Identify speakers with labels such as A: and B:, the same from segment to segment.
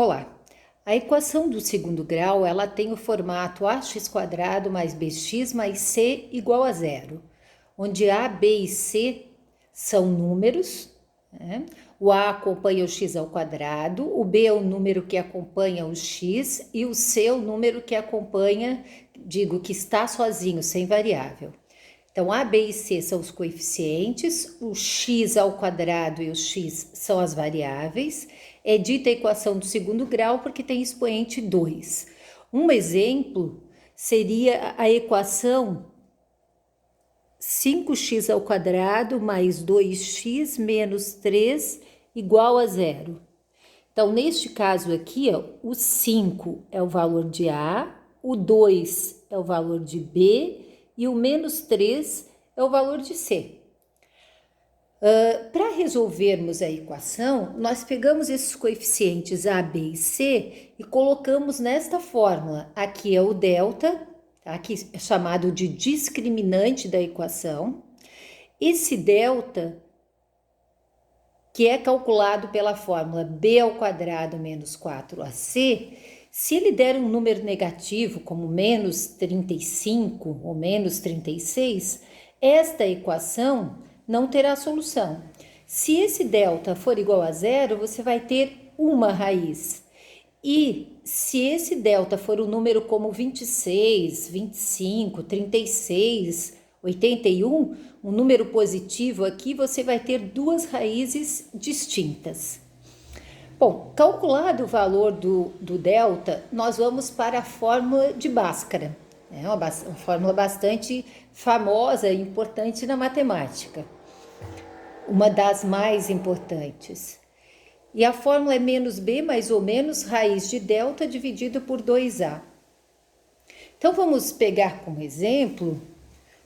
A: Olá, a equação do segundo grau ela tem o formato ax² mais bx mais c igual a zero, onde a, b e c são números, né? O a acompanha o x², o b é o número que acompanha o x e o c é o número que acompanha, que está sozinho, sem variável. Então, a, b e c são os coeficientes, o x² e o x são as variáveis. É dita a equação do segundo grau porque tem expoente 2. Um exemplo seria a equação 5x² mais 2x menos 3 igual a zero. Então, neste caso aqui, ó, o 5 é o valor de A, o 2 é o valor de B e o menos 3 é o valor de C. Para resolvermos a equação, nós pegamos esses coeficientes A, B e C e colocamos nesta fórmula. Aqui é o delta, tá? Aqui é chamado de discriminante da equação. Esse delta, que é calculado pela fórmula b² menos 4ac, se ele der um número negativo, como menos 35 ou menos 36, esta equação não terá solução. Se esse delta for igual a zero, você vai ter uma raiz. E se esse delta for um número como 26, 25, 36, 81, um número positivo aqui, você vai ter duas raízes distintas. Bom, calculado o valor do delta, nós vamos para a fórmula de Bhaskara. É uma fórmula bastante famosa e importante na matemática. Uma das mais importantes. E a fórmula é menos b mais ou menos raiz de delta dividido por 2a. Então, vamos pegar como exemplo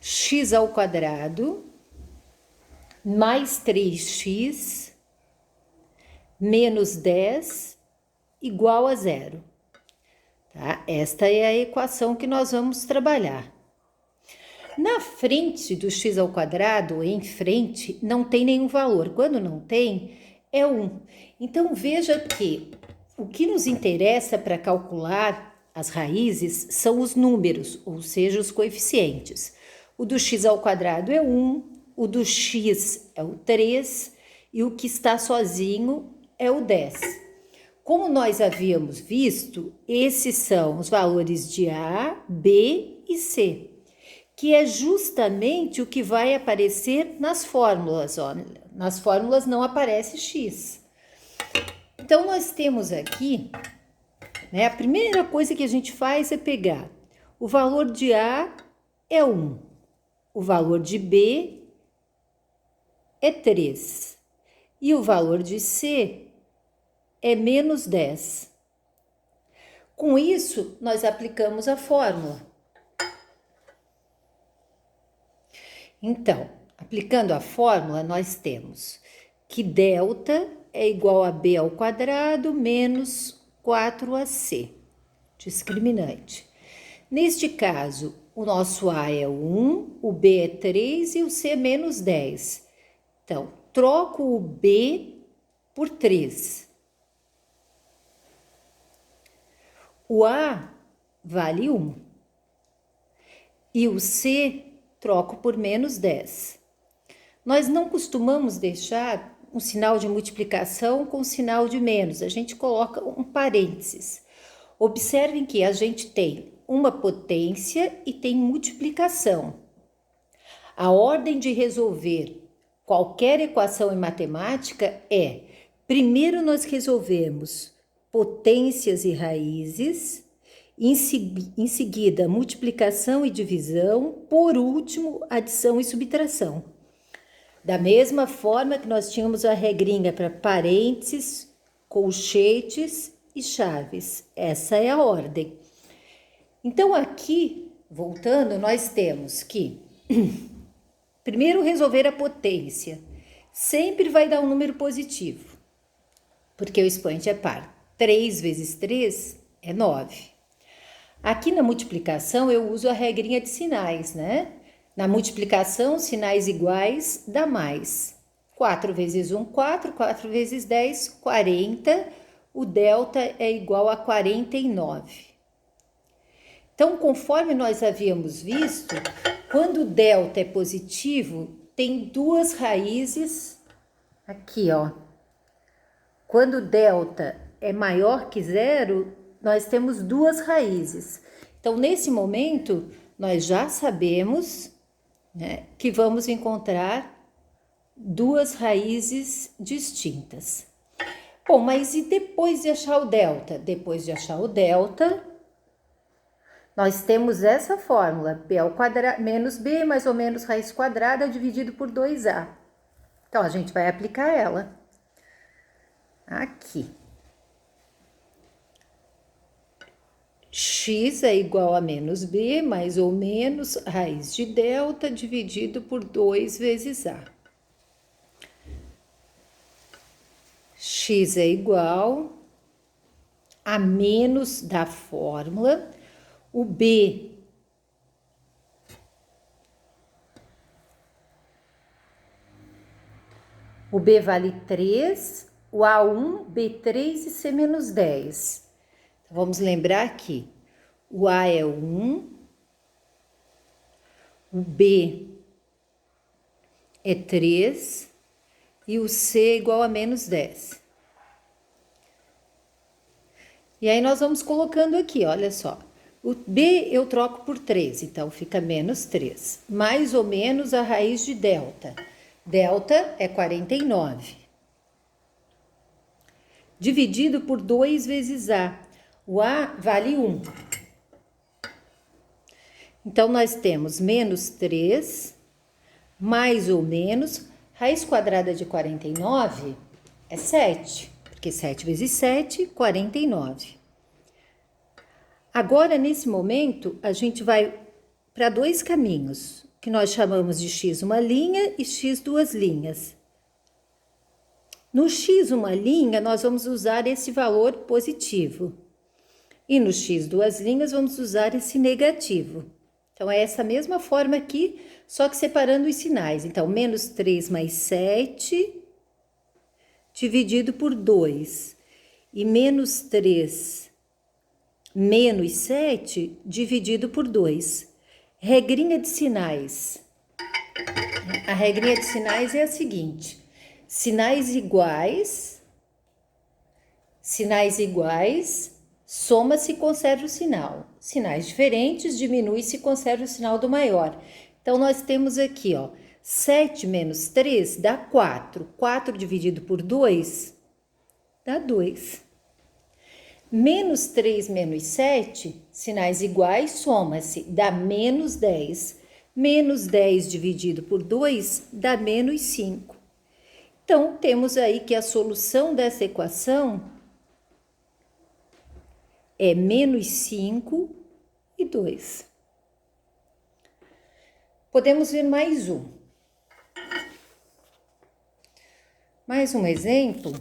A: x² mais 3x menos 10 igual a zero. Tá? Esta é a equação que nós vamos trabalhar. Na frente do x², em frente, não tem nenhum valor. Quando não tem, é 1. Então, veja que o que nos interessa para calcular as raízes são os números, ou seja, os coeficientes. O do x² é 1, o do x é o 3 e o que está sozinho é o 10. Como nós havíamos visto, esses são os valores de A, B e C, que é justamente o que vai aparecer nas fórmulas. Ó. Nas fórmulas não aparece x. Então, nós temos aqui, né, a primeira coisa que a gente faz é pegar o valor de A é 1, o valor de B é 3 e o valor de C é menos 10. Com isso, nós aplicamos a fórmula. Então, aplicando a fórmula, nós temos que delta é igual a b² menos 4ac, discriminante. Neste caso, o nosso A é 1, o B é 3 e o C é menos 10. Então, troco o B por 3. O A vale 1 e o C troco por menos 10. Nós não costumamos deixar um sinal de multiplicação com sinal de menos, a gente coloca um parênteses. Observem que a gente tem uma potência e tem multiplicação. A ordem de resolver qualquer equação em matemática é: primeiro nós resolvemos potências e raízes, em seguida multiplicação e divisão, por último adição e subtração. Da mesma forma que nós tínhamos a regrinha para parênteses, colchetes e chaves. Essa é a ordem. Então aqui, voltando, nós temos que primeiro resolver a potência. Sempre vai dar um número positivo, porque o expoente é par. 3 vezes 3 é 9. Aqui na multiplicação eu uso a regrinha de sinais, né? Na multiplicação, sinais iguais dá mais. 4 vezes 1, 4, 4 vezes 10, 40. o delta é igual a 49. Então, conforme nós havíamos visto, quando o delta é positivo, tem duas raízes aqui, ó. Quando o delta é maior que zero, nós temos duas raízes. Então, nesse momento, nós já sabemos, né, que vamos encontrar duas raízes distintas. Bom, mas e depois de achar o delta? Depois de achar o delta, nós temos essa fórmula, b ao quadrado menos b mais ou menos raiz quadrada dividido por 2a. Então, a gente vai aplicar ela aqui. X é igual a menos b mais ou menos raiz de delta dividido por 2 vezes a. X é igual a menos da fórmula, o b vale 3, o A1, B3 e C menos 10. Então, vamos lembrar que o A é 1, o B é 3 e o C é igual a menos 10. E aí nós vamos colocando aqui, olha só. O B eu troco por 3, então fica menos 3. Mais ou menos a raiz de delta. Delta é 49. Dividido por 2 vezes A. O A vale 1. Então, nós temos menos 3, mais ou menos, raiz quadrada de 49 é 7, porque 7 vezes 7, 49. Agora, nesse momento, a gente vai para dois caminhos, que nós chamamos de x uma linha e x duas linhas. No x uma linha, nós vamos usar esse valor positivo. E no x duas linhas, vamos usar esse negativo. Então, é essa mesma forma aqui, só que separando os sinais. Então, menos 3 mais 7, dividido por 2. E menos 3 menos 7, dividido por 2. Regrinha de sinais. A regrinha de sinais é a seguinte: sinais iguais, soma-se e conserva o sinal. Sinais diferentes, diminui-se e conserva o sinal do maior. Então, nós temos aqui, ó, 7 menos 3 dá 4. 4 dividido por 2 dá 2. Menos 3 menos 7, sinais iguais, soma-se, dá menos 10. Menos 10 dividido por 2 dá menos 5. Então, temos aí que a solução dessa equação é menos 5 e 2. Podemos ver mais um. Mais um exemplo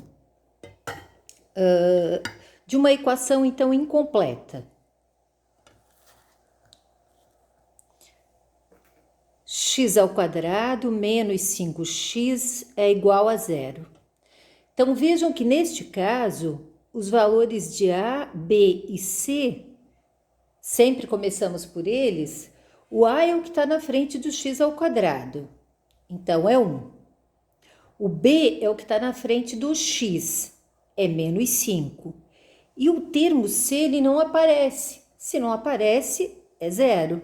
A: de uma equação, então, incompleta. X ao quadrado menos 5x é igual a 0. Então, vejam que neste caso, os valores de A, B e C, sempre começamos por eles, o A é o que está na frente do x ao quadrado, então é 1. O B é o que está na frente do x, é menos 5. E o termo C, ele não aparece. Se não aparece, é 0.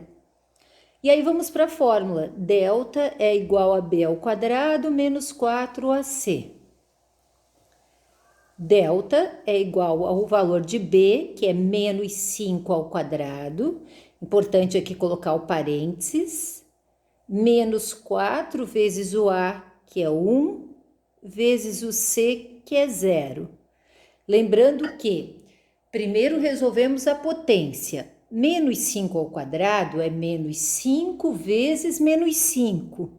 A: E aí vamos para a fórmula. Delta é igual a B ao quadrado menos 4AC. Delta é igual ao valor de B, que é menos 5 ao quadrado. Importante aqui colocar o parênteses. Menos 4 vezes o A, que é 1, vezes o C, que é 0. Lembrando que primeiro resolvemos a potência. Menos 5 ao quadrado é menos 5 vezes menos 5.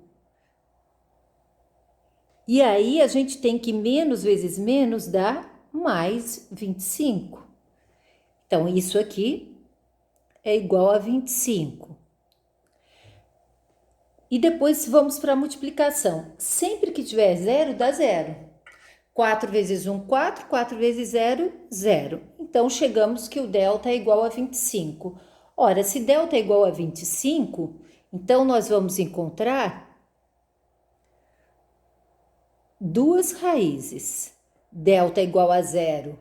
A: E aí, a gente tem que menos vezes menos dá mais 25. Então, isso aqui é igual a 25. E depois vamos para a multiplicação. Sempre que tiver zero, dá zero. 4 vezes 1, 4. 4 vezes 0, 0. Então, chegamos que o delta é igual a 25. Ora, se delta é igual a 25, então nós vamos encontrar duas raízes. Delta é igual a 0,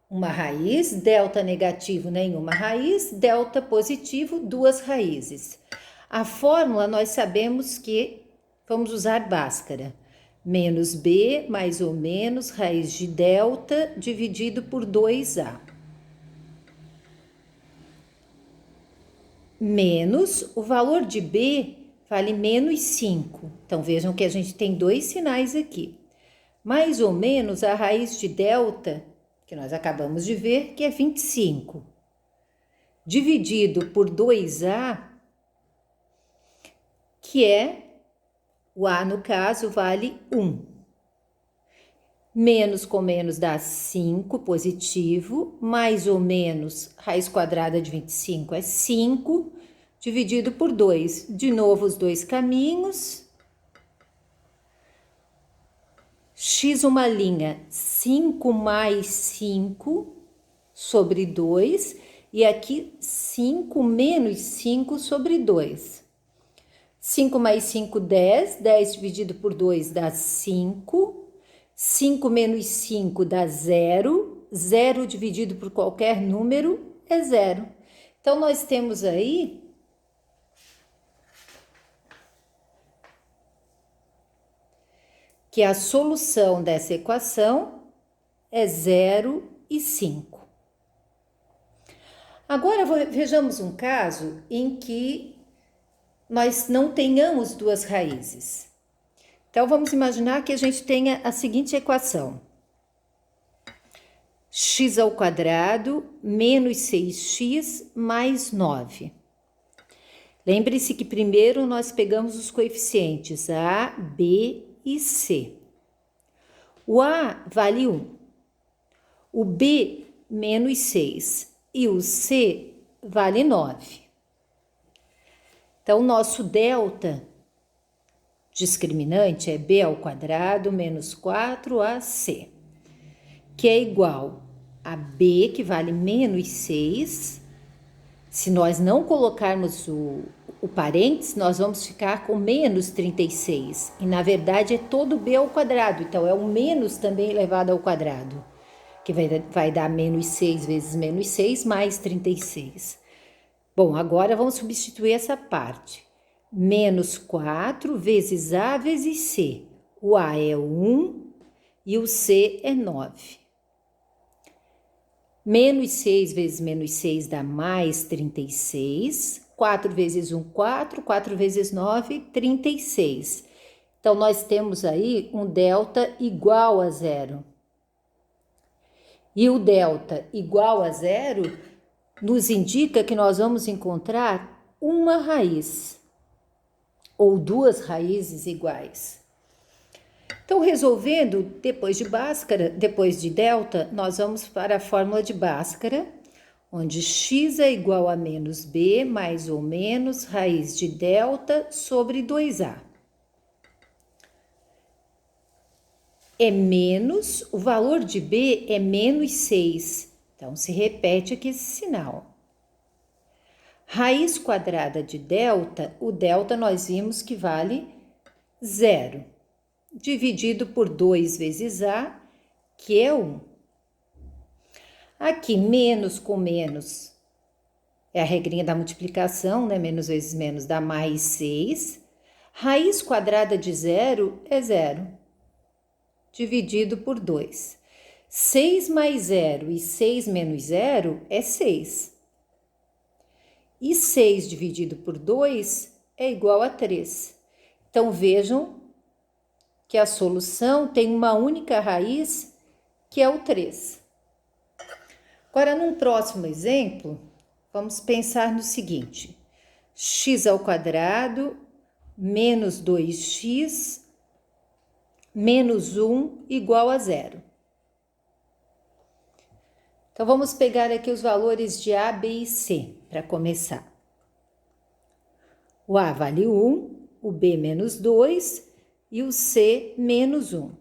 A: uma raiz. Delta negativo, nenhuma raiz. Delta positivo, duas raízes. A fórmula nós sabemos que vamos usar Bhaskara. Menos B mais ou menos raiz de delta dividido por 2A. Menos o valor de B vale menos 5. Então, vejam que a gente tem dois sinais aqui. Mais ou menos a raiz de delta, que nós acabamos de ver, que é 25. Dividido por 2A, que é, o A no caso vale 1. Menos com menos dá 5, positivo. Mais ou menos, raiz quadrada de 25 é 5, dividido por 2. De novo os dois caminhos. X uma linha, 5 mais 5 sobre 2. E aqui 5 menos 5 sobre 2. 5 mais 5, 10. 10 dividido por 2 dá 5. 5 menos 5 dá 0. 0 dividido por qualquer número é 0. Então, nós temos aí que a solução dessa equação é 0 e 5. Agora, vejamos um caso em que nós não tenhamos duas raízes. Então, vamos imaginar que a gente tenha a seguinte equação. X ao quadrado menos 6x mais 9. Lembre-se que primeiro nós pegamos os coeficientes A, B e C. O A vale 1. O B, menos 6. E o C vale 9. Então, nosso delta discriminante é B ao quadrado menos 4AC, que é igual a B, que vale menos 6. Se nós não colocarmos o parênteses, nós vamos ficar com menos 36. E, na verdade, é todo B ao quadrado. Então, é o menos também elevado ao quadrado, que vai dar menos 6 vezes menos 6 mais 36. Bom, agora vamos substituir essa parte. Menos 4 vezes A vezes C. O A é 1 e o C é 9. Menos 6 vezes menos 6 dá mais 36. 4 vezes 1, 4. 4 vezes 9, 36. Então, nós temos aí um delta igual a 0. E o delta igual a 0 nos indica que nós vamos encontrar uma raiz, ou duas raízes iguais. Então, resolvendo, depois de Bhaskara, depois de delta, nós vamos para a fórmula de Bhaskara, onde x é igual a menos b, mais ou menos, raiz de delta sobre 2a. É menos, o valor de b é menos 6. Então, se repete aqui esse sinal. Raiz quadrada de delta, o delta nós vimos que vale 0, dividido por 2 vezes a, que é 1. Aqui, menos com menos, é a regrinha da multiplicação, né? Menos vezes menos dá mais 6. Raiz quadrada de 0 é 0, dividido por 2. 6 mais 0 e 6 menos 0 é 6. E 6 dividido por 2 é igual a 3. Então, vejam que a solução tem uma única raiz, que é o 3. Agora, num próximo exemplo, vamos pensar no seguinte. X ao quadrado menos 2x menos 1 igual a 0. Então, vamos pegar aqui os valores de A, B e C, para começar. O A vale 1, o B menos 2 e o C menos 1.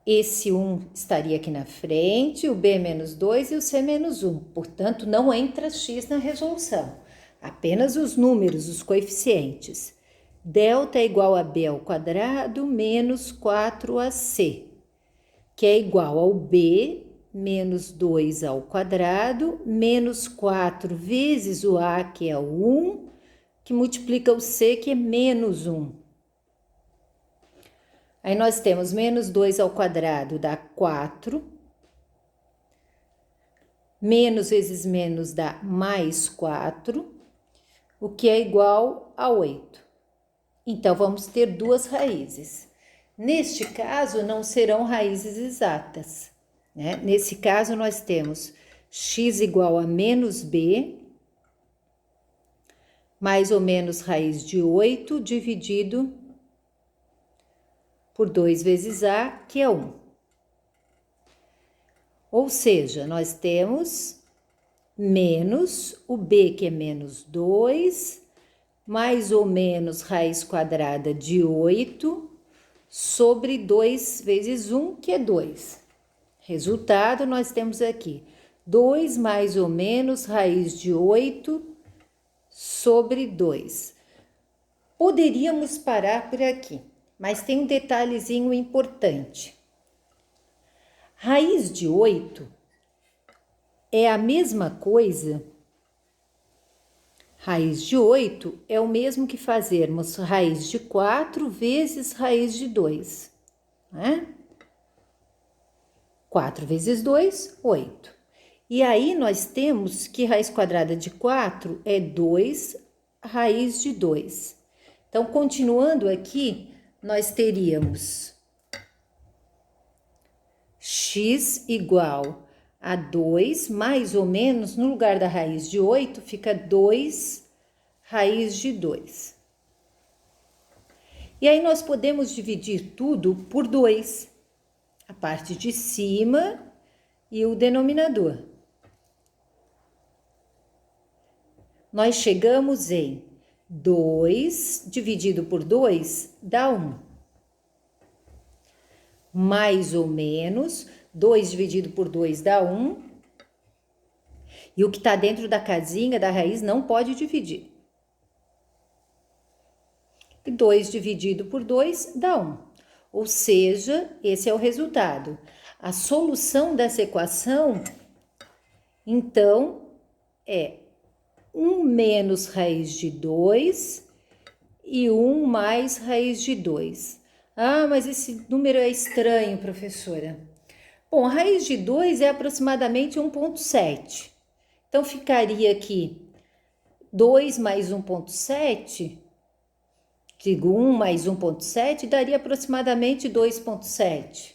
A: esse 1 estaria aqui na frente, o b menos 2 e o c menos 1. Portanto, não entra x na resolução. Apenas os números, os coeficientes. Delta é igual a b ao quadrado menos 4ac, que é igual ao b menos 2 ao quadrado, menos 4 vezes o a, que é o 1, que multiplica o c, que é menos 1. Aí nós temos menos 2 ao quadrado dá 4, menos vezes menos dá mais 4, o que é igual a 8. Então, vamos ter duas raízes. Neste caso, não serão raízes exatas, né? Nesse caso, nós temos x igual a menos b, mais ou menos raiz de 8, dividido por 2 vezes a, que é 1. Ou seja, nós temos menos o b, que é menos 2, mais ou menos raiz quadrada de 8, sobre 2 vezes 1, que é 2. Resultado, nós temos aqui 2 mais ou menos raiz de 8 sobre 2. Poderíamos parar por aqui, mas tem um detalhezinho importante. Raiz de 8 é a mesma coisa. Raiz de 8 é o mesmo que fazermos raiz de 4 vezes raiz de 2, né? 4 vezes 2, 8. E aí nós temos que raiz quadrada de 4 é 2 raiz de 2. Então, continuando aqui, nós teríamos x igual a 2, mais ou menos, no lugar da raiz de 8, fica 2 raiz de 2. E aí nós podemos dividir tudo por 2, a parte de cima e o denominador. Nós chegamos em 2 dividido por 2 dá 1. Mais ou menos, 2 dividido por 2 dá 1. E o que está dentro da casinha da raiz não pode dividir. E 2 dividido por 2 dá 1. Ou seja, esse é o resultado. A solução dessa equação, então, é 1 menos raiz de 2 e 1 mais raiz de 2. Ah, mas esse número é estranho, professora. Bom, a raiz de 2 é aproximadamente 1,7. Então, ficaria aqui 2 mais 1,7, digo 1 mais 1,7, daria aproximadamente 2,7.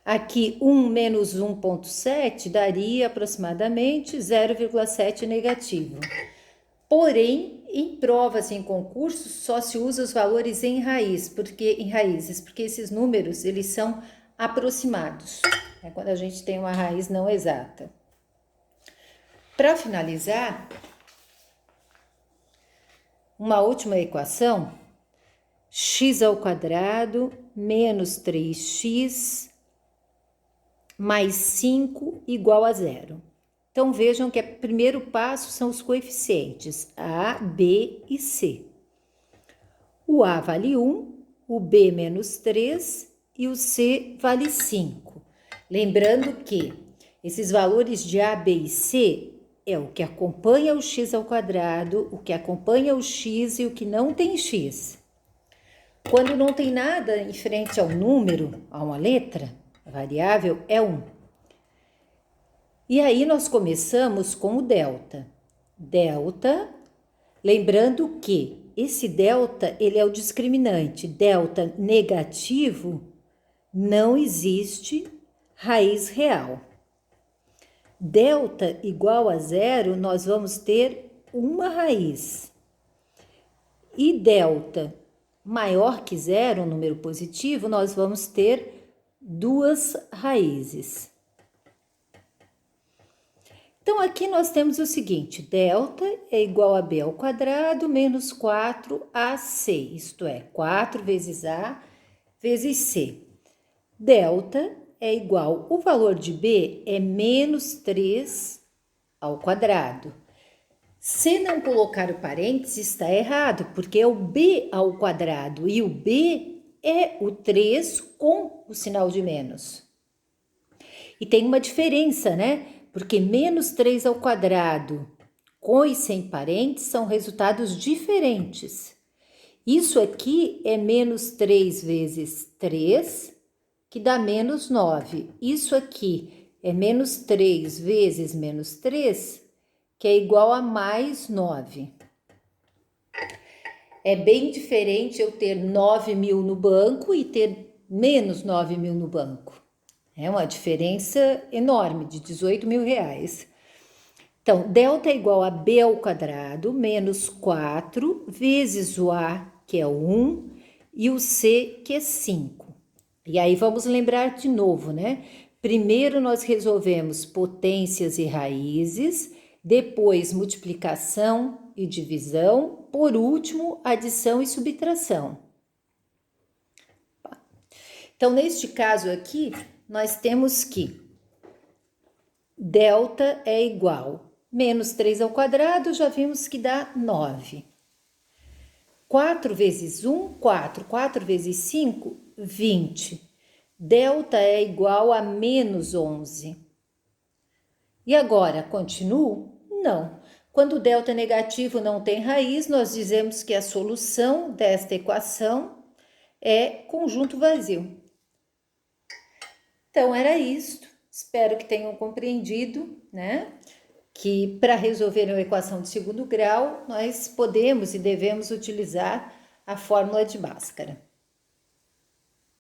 A: Aqui, 1 menos 1,7 daria aproximadamente 0,7 negativo. Porém, em provas, em concursos, só se usa os valores em raízes, porque esses números, eles são aproximados, né, quando a gente tem uma raiz não exata. Para finalizar, uma última equação, x ao quadrado menos 3x mais 5 igual a 0. Então, vejam que o primeiro passo são os coeficientes a, b e c. O a vale 1, o b menos 3 e o c vale 5. Lembrando que esses valores de a, b e c é o que acompanha o x ao quadrado, o que acompanha o x e o que não tem x. Quando não tem nada em frente ao número, a uma letra, a variável é 1. E aí nós começamos com o delta. Delta, lembrando que esse delta, ele é o discriminante. Delta negativo, não existe raiz real. Delta igual a 0, nós vamos ter uma raiz. E delta maior que 0, um número positivo, nós vamos ter duas raízes. Então, aqui nós temos o seguinte, delta é igual a b ao quadrado menos 4ac, isto é, 4 vezes a vezes c. Delta é igual, o valor de B é menos 3 ao quadrado. Se não colocar o parênteses, está errado, porque é o B ao quadrado, e o B é o 3 com o sinal de menos. E tem uma diferença, né? Porque menos 3 ao quadrado com e sem parênteses são resultados diferentes. Isso aqui é menos 3 vezes 3, que dá menos 9. Isso aqui é menos 3 vezes menos 3, que é igual a mais 9. É bem diferente eu ter 9.000 no banco e ter menos 9.000 no banco. É uma diferença enorme, de 18.000 reais. Então, delta é igual a B ao quadrado menos 4 vezes o A, que é 1, e o C, que é 5. E aí vamos lembrar de novo, né? Primeiro nós resolvemos potências e raízes, depois multiplicação e divisão, por último, adição e subtração. Então, neste caso aqui, nós temos que delta é igual menos 3 ao quadrado, já vimos que dá 9. 4 vezes 1, 4. 4 vezes 5, 20. Delta é igual a menos 11. E agora, continuo? Não. Quando o delta negativo não tem raiz, nós dizemos que a solução desta equação é conjunto vazio. Então, era isto. Espero que tenham compreendido, né? Que para resolver uma equação de segundo grau, nós podemos e devemos utilizar a fórmula de Bhaskara.